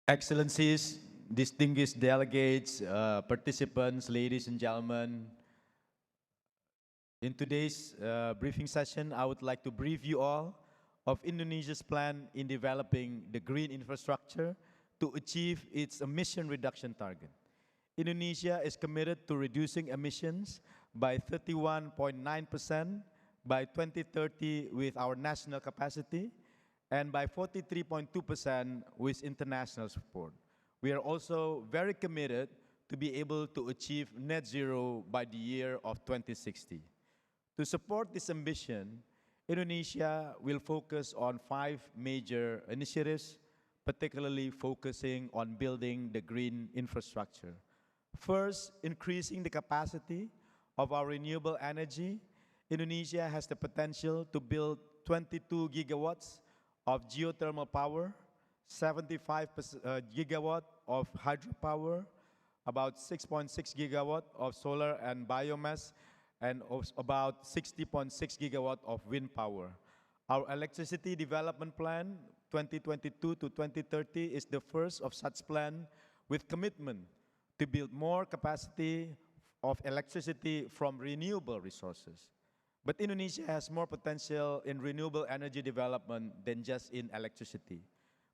Excellencies, distinguished delegates, participants, ladies and gentlemen, in today's briefing session, I would like to brief you all of Indonesia's plan in developing the green infrastructure to achieve its emission reduction target. Indonesia is committed to reducing emissions by 31.9% by 2030 with our national capacity and by 43.2% with international support. We are also very committed to be able to achieve net zero by the year of 2060. To support this ambition, Indonesia will focus on 5 major initiatives, particularly focusing on building the green infrastructure. First, increasing the capacity of our renewable energy. Indonesia has the potential to build 22 gigawatts of geothermal power, 75 gigawatt of hydropower, about 6.6 gigawatt of solar and biomass, and about 60.6 gigawatt of wind power. Our electricity development plan 2022 to 2030 is the first of such plan with commitment to build more capacity of electricity from renewable resources. But Indonesia has more potential in renewable energy development than just in electricity.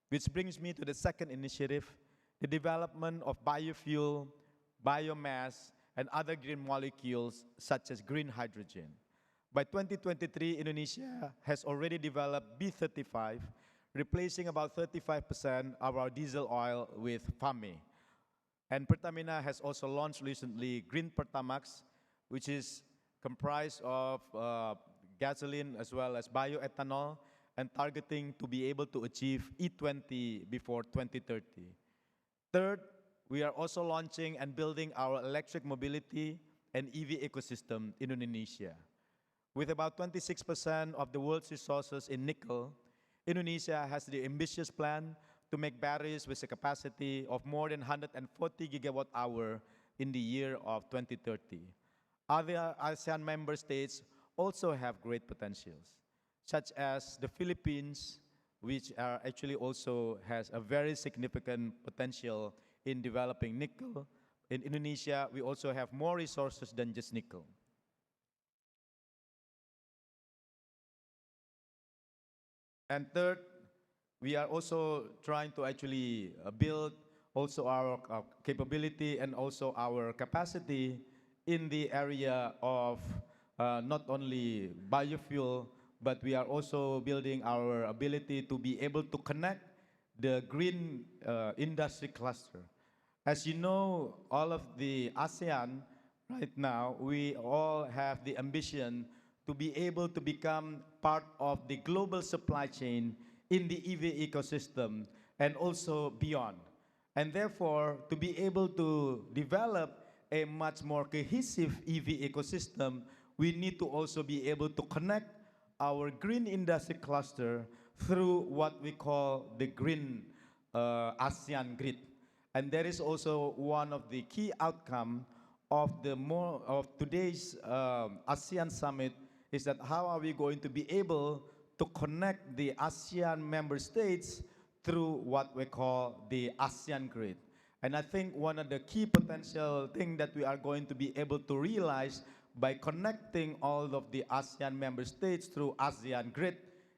Which brings me to the second initiative, the development of biofuel, biomass, and other green molecules such as green hydrogen. By 2023, Indonesia has already developed B35, replacing about 35% of our diesel oil with FAME. And Pertamina has also launched recently Green Pertamax, which is comprised of gasoline as well as bioethanol, and targeting to be able to achieve E20 before 2030. Third, we are also launching and building our electric mobility and EV ecosystem in Indonesia. With about 26% of the world's resources in nickel, Indonesia has the ambitious plan to make batteries with a capacity of more than 140 gigawatt hour in the year of 2030. Other ASEAN member states also have great potentials, such as the Philippines, which are actually also has a very significant potential in developing nickel. In Indonesia, we also have more resources than just nickel. And third, we are also trying to actually build also our capability and also our capacity in the area of not only biofuel, but we are also building our ability to be able to connect the green industry cluster. As you know, all of the ASEAN right now, we all have the ambition to be able to become part of the global supply chain in the EV ecosystem and also beyond. And therefore, to be able to develop a much more cohesive EV ecosystem, we need to also be able to connect our green industry cluster through what we call the green ASEAN grid. And that is also one of the key outcomes of today's ASEAN summit, is that how are we going to be able to connect the ASEAN member states through what we call the ASEAN grid. And I think one of the key potential things that we are going to be able to realize by connecting all of the ASEAN member states through ASEAN grid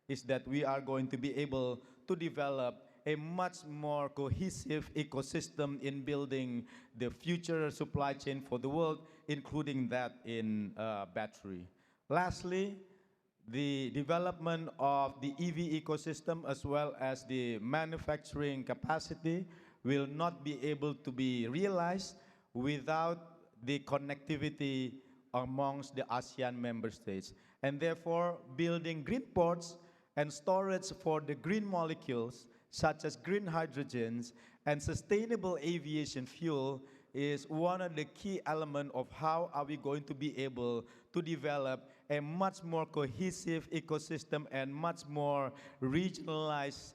is that we are going to be able to develop a much more cohesive ecosystem in building the future supply chain for the world, including that in battery. Lastly, the development of the EV ecosystem as well as the manufacturing capacity will not be able to be realized without the connectivity amongst the ASEAN member states. And therefore, building green ports and storage for the green molecules, such as green hydrogens and sustainable aviation fuel, is one of the key elements of how are we going to be able to develop a much more cohesive ecosystem and much more regionalized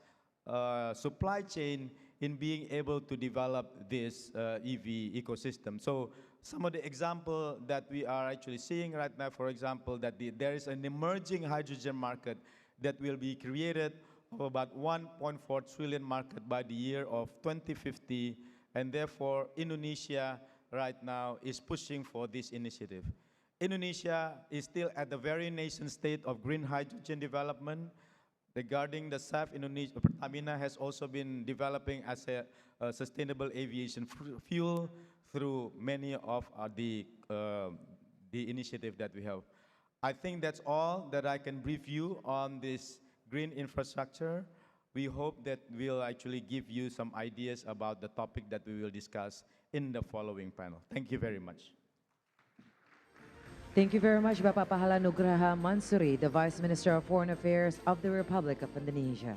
supply chain in being able to develop this EV ecosystem. So some of the examples that we are actually seeing right now, for example, that there is an emerging hydrogen market that will be created of about 1.4 trillion market by the year of 2050, and therefore Indonesia right now is pushing for this initiative. Indonesia is still at the very nascent state of green hydrogen development. Regarding the SAF, Indonesia, Pertamina has also been developing as a sustainable aviation fuel through many of the initiative that we have. I think that's all that I can brief you on this green infrastructure. We hope that we'll actually give you some ideas about the topic that we will discuss in the following panel. Thank you very much. Thank you very much, Bapak Pahala Nugraha Mansuri, the Vice Minister of Foreign Affairs of the Republic of Indonesia.